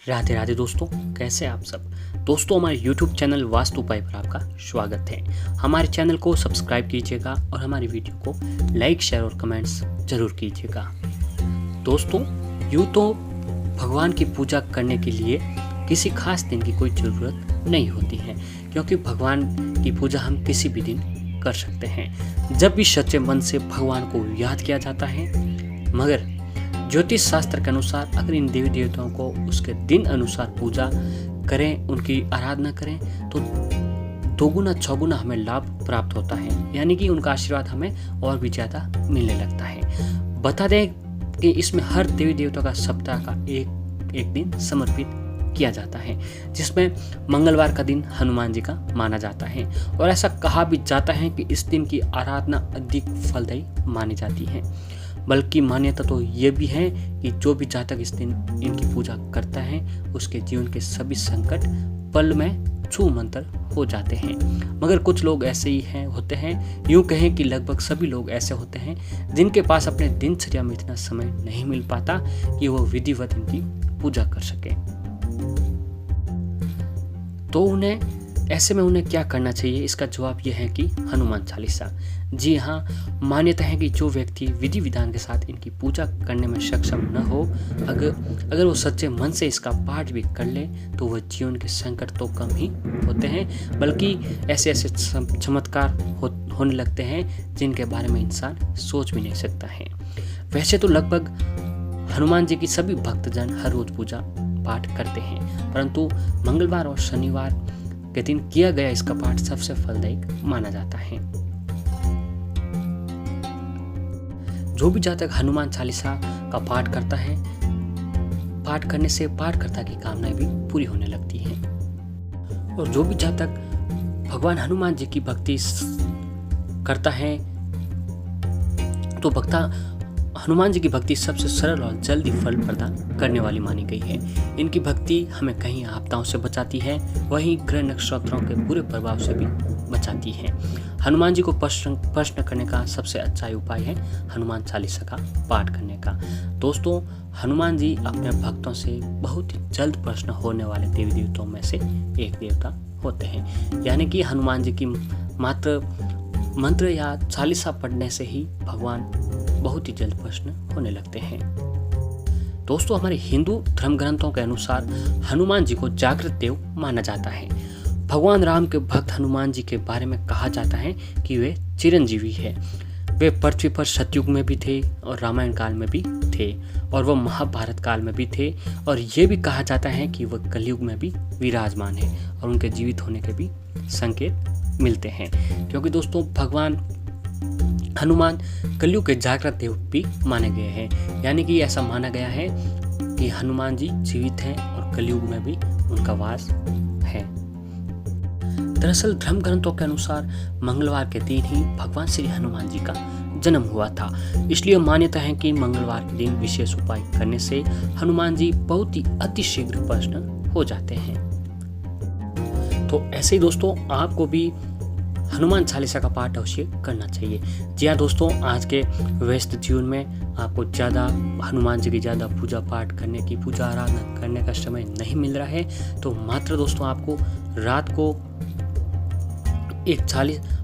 राधे राधे दोस्तों, कैसे आप सब। दोस्तों, हमारे YouTube चैनल वास्तु उपाय पर आपका स्वागत है। हमारे चैनल को सब्सक्राइब कीजिएगा और हमारी वीडियो को लाइक, शेयर और कमेंट्स जरूर कीजिएगा। दोस्तों, यूँ तो भगवान की पूजा करने के लिए किसी खास दिन की कोई ज़रूरत नहीं होती है, क्योंकि भगवान की पूजा हम किसी भी दिन कर सकते हैं, जब भी सच्चे मन से भगवान को याद किया जाता है। मगर ज्योतिष शास्त्र के अनुसार अगर इन देवी देवताओं को उसके दिन अनुसार पूजा करें, उनकी आराधना करें, तो दोगुना चौगुना हमें लाभ प्राप्त होता है, यानी कि उनका आशीर्वाद हमें और भी ज़्यादा मिलने लगता है। बता दें कि इसमें हर देवी देवता का सप्ताह का एक दिन समर्पित किया जाता है, जिसमें मंगलवार का दिन हनुमान जी का माना जाता है। और ऐसा कहा भी जाता है कि इस दिन की आराधना अधिक फलदायी मानी जाती है। बल्कि मान्यता तो ये भी है कि जो भी जातक इस दिन इनकी पूजा करता है, उसके जीवन के सभी संकट पल में छू मंतर हो जाते हैं। मगर कुछ लोग ऐसे ही होते हैं, यूँ कहें कि लगभग सभी लोग ऐसे होते हैं जिनके पास अपने दिनचर्या में इतना समय नहीं मिल पाता कि वो विधिवत इनकी पूजा कर सके। तो ऐसे में उन्हें क्या करना चाहिए, इसका जवाब यह है कि हनुमान चालीसा। जी हाँ, मान्यता है कि जो व्यक्ति विधि विधान के साथ इनकी पूजा करने में सक्षम न हो, अगर वो सच्चे मन से इसका पाठ भी कर ले, तो वह जीवन के संकट तो कम ही होते हैं, बल्कि ऐसे चमत्कार होने लगते हैं जिनके बारे में इंसान सोच भी नहीं सकता है। वैसे तो लगभग हनुमान जी की सभी भक्तजन हर रोज पूजा पाठ करते हैं, परंतु मंगलवार और शनिवार के दिन किया गया इसका पाठ सबसे फलदायक माना जाता है। जो भी जातक हनुमान चालीसा का पाठ करता है, पाठ करने से पाठकर्ता की कामनाएं भी पूरी होने लगती हैं। और जो भी जातक भगवान हनुमान जी की भक्ति करता है, तो हनुमान जी की भक्ति सबसे सरल और जल्दी फल प्रदान करने वाली मानी गई है। इनकी भक्ति हमें कहीं आपदाओं से बचाती है, वहीं ग्रह नक्षत्रों के बुरे प्रभाव से भी बचाती है। हनुमान जी को प्रश्न करने का सबसे अच्छा उपाय है हनुमान चालीसा का पाठ करने का। दोस्तों, हनुमान जी अपने भक्तों से बहुत ही जल्द प्रश्न होने वाले देवी देवताओं में से एक देवता होते हैं, यानी कि हनुमान जी की मात्र मंत्र या चालीसा पढ़ने से ही भगवान बहुत ही जल्द प्रश्न होने लगते हैं। दोस्तों, हमारे हिंदू धर्म ग्रंथों के अनुसार हनुमान जी को जागृत देव माना जाता है। भगवान राम के भक्त हनुमान जी के बारे में कहा जाता है कि वे चिरंजीवी है। वे पृथ्वी पर सतयुग में भी थे और रामायण काल में भी थे, और वह महाभारत काल में भी थे। और ये भी कहा जाता है कि वह कलयुग में भी विराजमान है, और उनके जीवित होने के भी संकेत मिलते हैं, क्योंकि दोस्तों भगवान हनुमान कलयुग के जागृत देव भी माने गए हैं। यानी कि ऐसा माना गया है कि हनुमान जी जीवित हैं और कलयुग में भी उनका वास है। दरअसल धर्म ग्रंथों के अनुसार मंगलवार के दिन ही भगवान श्री हनुमान जी का जन्म हुआ था, इसलिए मान्यता है कि मंगलवार के दिन विशेष उपाय करने से हनुमान जी बहुत ही अतिशीघ्र प्रसन्न हो जाते हैं। तो ऐसे ही दोस्तों, आपको भी हनुमान चालीसा का पाठ अवश्य करना चाहिए। जी हाँ दोस्तों, आज के व्यस्त जीवन में आपको ज़्यादा हनुमान जी की ज़्यादा पूजा पाठ करने की, पूजा आराधना करने का समय नहीं मिल रहा है, तो मात्र दोस्तों आपको रात को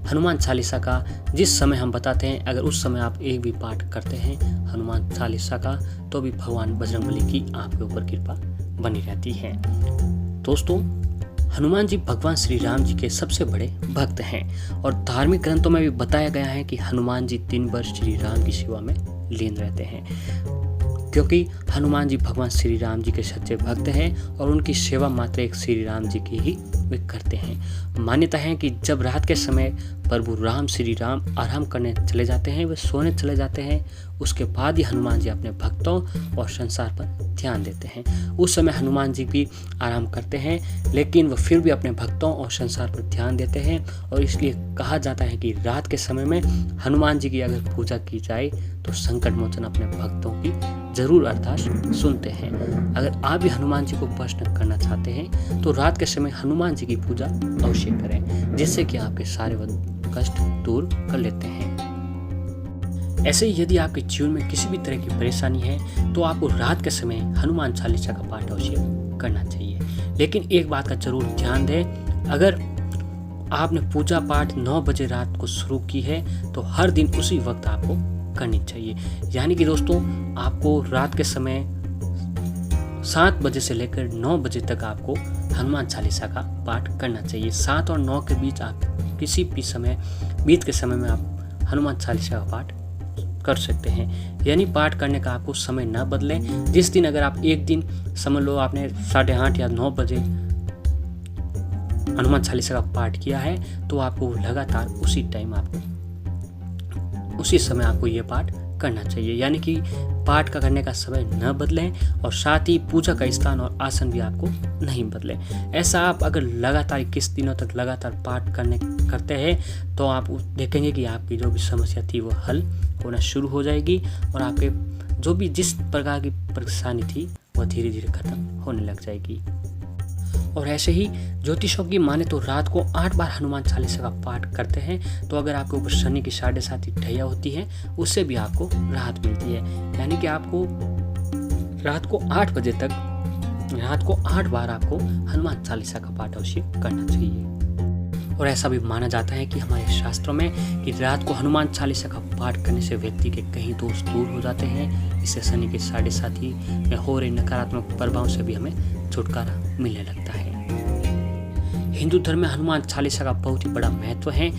हनुमान चालीसा का जिस समय हम बताते हैं, अगर उस समय आप एक भी पाठ करते हैं हनुमान चालीसा का, तो भी भगवान बजरंगबली की आपके ऊपर कृपा बनी रहती है। दोस्तों, हनुमान जी भगवान श्री राम जी के सबसे बड़े भक्त हैं, और धार्मिक ग्रंथों में भी बताया गया है कि हनुमान जी 3 वर्ष श्री राम की सेवा में लीन रहते हैं, क्योंकि हनुमान जी भगवान श्री राम जी के सच्चे भक्त हैं, और उनकी सेवा मात्र एक श्री राम जी की ही वे करते हैं। मान्यता है कि जब रात के समय प्रभु राम श्री राम आराम करने चले जाते हैं, वे सोने चले जाते हैं, उसके बाद ही हनुमान जी अपने भक्तों और संसार पर ध्यान देते हैं। उस समय हनुमान जी भी आराम करते हैं, लेकिन वह फिर भी अपने भक्तों और संसार पर ध्यान देते हैं, और इसलिए कहा जाता है कि रात के समय में हनुमान जी की अगर पूजा की जाए तो संकट मोचन अपने भक्तों की जरूर अरदास सुनते हैं। अगर आप भी हनुमान जी को प्रसन्न करना चाहते हैं, तो रात के समय हनुमान जी की पूजा अवश्य करें, जिससे कि आपके सारे कष्ट दूर कर लेते हैं। ऐसे ही यदि आपके जीवन में किसी भी तरह की परेशानी है तो आपको रात के समय हनुमान चालीसा का पाठ अवश्य करना चाहिए। लेकिन एक बात का जरूर ध्यान दें, अगर आपने पूजा पाठ 9 बजे रात को शुरू की है तो हर दिन उसी वक्त आपको करनी चाहिए। यानी कि दोस्तों आपको रात के समय 7 बजे से लेकर 9 बजे तक आपको हनुमान चालीसा का पाठ करना चाहिए। 7 और 9 के बीच आप किसी भी समय बीच के समय में आप हनुमान चालीसा का पाठ कर सकते हैं। यानी पाठ करने का आपको समय न बदलें। जिस दिन अगर आप एक दिन समझ लो आपने 8:30 या 9 बजे हनुमान चालीसा का पाठ किया है तो आपको लगातार उसी टाइम आपको उसी समय आपको ये पाठ करना चाहिए। यानी कि पाठ का करने का समय न बदलें और साथ ही पूजा का स्थान और आसन भी आपको नहीं बदलें। ऐसा आप अगर लगातार 21 दिनों तक लगातार पाठ करते हैं तो आप देखेंगे कि आपकी जो भी समस्या थी वो हल होना शुरू हो जाएगी और आपके जो भी जिस प्रकार की परेशानी थी वह धीरे धीरे खत्म होने लग जाएगी। और ऐसे ही ज्योतिषों की माने तो रात को 8 बार हनुमान चालीसा का पाठ करते हैं तो अगर आपके ऊपर शनि की 7.5 ढैया होती है उससे भी आपको राहत मिलती है। यानी कि आपको रात को 8 बजे तक रात को 8 बार आपको हनुमान चालीसा का पाठ अवश्य करना चाहिए। और ऐसा भी माना जाता है कि हमारे शास्त्रों में कि रात को हनुमान चालीसा का पाठ करने से व्यक्ति के कई दोष दूर हो जाते हैं। इससे शनि के 7.5 में हो रहे नकारात्मक प्रभाव से भी हमें छुटकारा मिलने लगता है। हिंदू धर्म में हनुमान चालीसा का बहुत ही बड़ा महत्व है।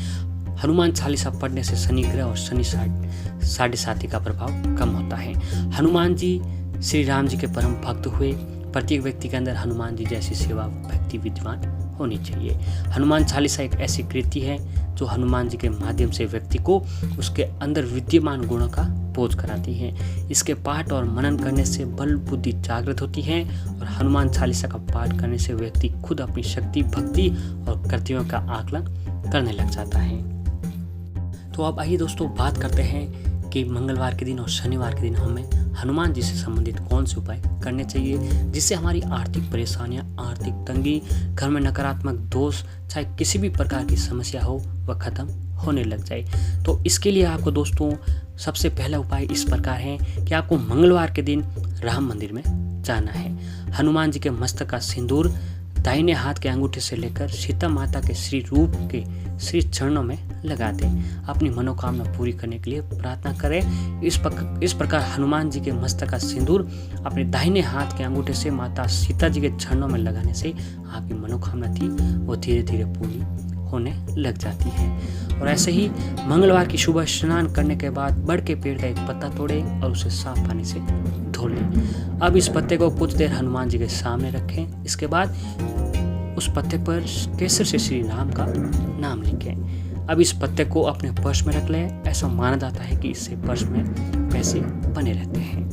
हनुमान चालीसा पढ़ने से शनि ग्रह और शनि 7.5 का प्रभाव कम होता है। हनुमान जी श्री राम जी के परम भक्त हुए। प्रत्येक व्यक्ति के अंदर हनुमान जी जैसी सेवा भक्ति विद्वान होनी चाहिए। हनुमान चालीसा एक ऐसी कृति है जो हनुमान जी के माध्यम से व्यक्ति को उसके अंदर विद्यमान गुणों का बोध कराती है। इसके पाठ और मनन करने से बल बुद्धि जागृत होती है और हनुमान चालीसा का पाठ करने से व्यक्ति खुद अपनी शक्ति भक्ति और कर्तव्यों का आकलन करने लग जाता है। तो अब आइए दोस्तों बात करते हैं कि मंगलवार के दिन और शनिवार के दिन हमें हनुमान जी से संबंधित कौन से उपाय करने चाहिए जिससे हमारी आर्थिक परेशानियां, आर्थिक तंगी, घर में नकारात्मक दोष, चाहे किसी भी प्रकार की समस्या हो वह खत्म होने लग जाए। तो इसके लिए आपको दोस्तों सबसे पहला उपाय इस प्रकार है कि आपको मंगलवार के दिन राम मंदिर में जाना है। हनुमान जी के मस्तक का सिंदूर दाहिने हाथ के अंगूठे से लेकर सीता माता के श्री रूप के श्री चरणों में लगा दें। अपनी मनोकामना पूरी करने के लिए प्रार्थना करें। इस प्रकार हनुमान जी के मस्तक का सिंदूर अपने दाहिने हाथ के अंगूठे से माता सीता जी के चरणों में लगाने से आपकी मनोकामना थी वो धीरे धीरे पूरी होने लग जाती है। और ऐसे ही मंगलवार की सुबह स्नान करने के बाद बड़ के पेड़ का एक पत्ता तोड़ें और उसे साफ पानी से धो लें। अब इस पत्ते को कुछ देर हनुमान जी के सामने रखें। इसके बाद उस पत्ते पर केसर से श्री राम का नाम लिखें। अब इस पत्ते को अपने पर्स में रख लें। ऐसा माना जाता है कि इससे पर्स में पैसे बने रहते हैं।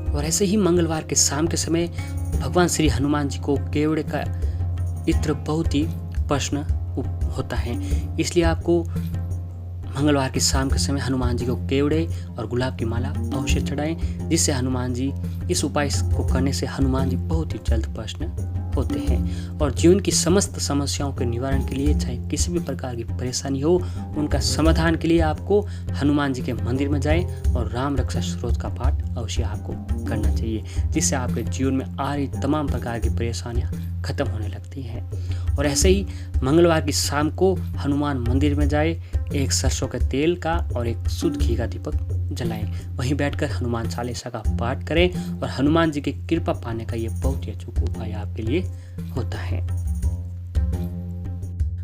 और ऐसे ही मंगलवार के शाम के समय भगवान श्री हनुमान जी को केवड़े का इत्र बहुत ही प्रसन्न होता है। इसलिए आपको मंगलवार की शाम के समय हनुमान जी को केवड़े और गुलाब की माला अवश्य चढ़ाएं, जिससे हनुमान जी इस उपाय को करने से हनुमान जी बहुत ही जल्द प्रसन्न होते हैं और जीवन की समस्त समस्याओं के निवारण के लिए, चाहे किसी भी प्रकार की परेशानी हो, उनका समाधान के लिए आपको हनुमान जी के मंदिर में जाएं और राम रक्षा स्तोत्र का पाठ अवश्य आपको करना चाहिए, जिससे आपके जीवन में आ रही तमाम प्रकार की परेशानियां खत्म होने लगती हैं। और ऐसे ही मंगलवार की शाम को हनुमान मंदिर में जाए, एक सरसों के तेल का और एक शुद्ध घी का दीपक जलाएं। वहीं बैठकर हनुमान चालीसा का पाठ करें और हनुमान जी की कृपा पाने का ये बहुत ही अचूक उपाय आपके लिए होता है।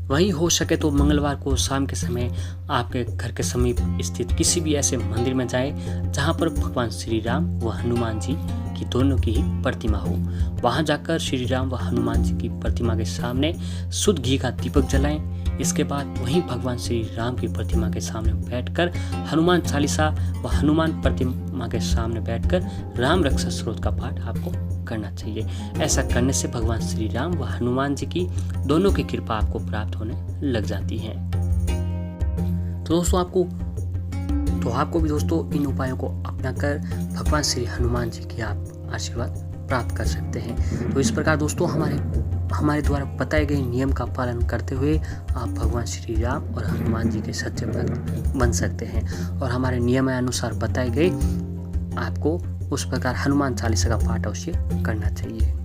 वहीं हो सके तो मंगलवार को शाम के समय आपके घर के समीप स्थित किसी भी ऐसे मंदिर में जाएं जहां पर भगवान श्री राम व हनुमान जी की दोनों की ही प्रतिमा हो। वहां जाकर श्री राम व हनुमान जी की प्रतिमा के सामने शुद्ध घी का दीपक जलाएं। इसके बाद वहीं भगवान श्री राम की प्रतिमा के सामने बैठकर हनुमान चालीसा व हनुमान प्रतिमा के सामने बैठकर राम रक्षा स्तोत्र का पाठ आपको करना चाहिए। ऐसा करने से भगवान श्री राम व हनुमान जी की दोनों की कृपा आपको प्राप्त होने लग जाती है। तो दोस्तों आपको भी दोस्तों इन उपायों को अपनाकर भगवान श्री हनुमान जी की आप आशीर्वाद प्राप्त कर सकते हैं। तो इस प्रकार दोस्तों हमारे हमारे द्वारा बताए गए नियम का पालन करते हुए आप भगवान श्री राम और हनुमान जी के सच्चे भक्त बन सकते हैं। और हमारे नियमानुसार बताए गए आपको उस प्रकार हनुमान चालीसा का पाठ अवश्य करना चाहिए।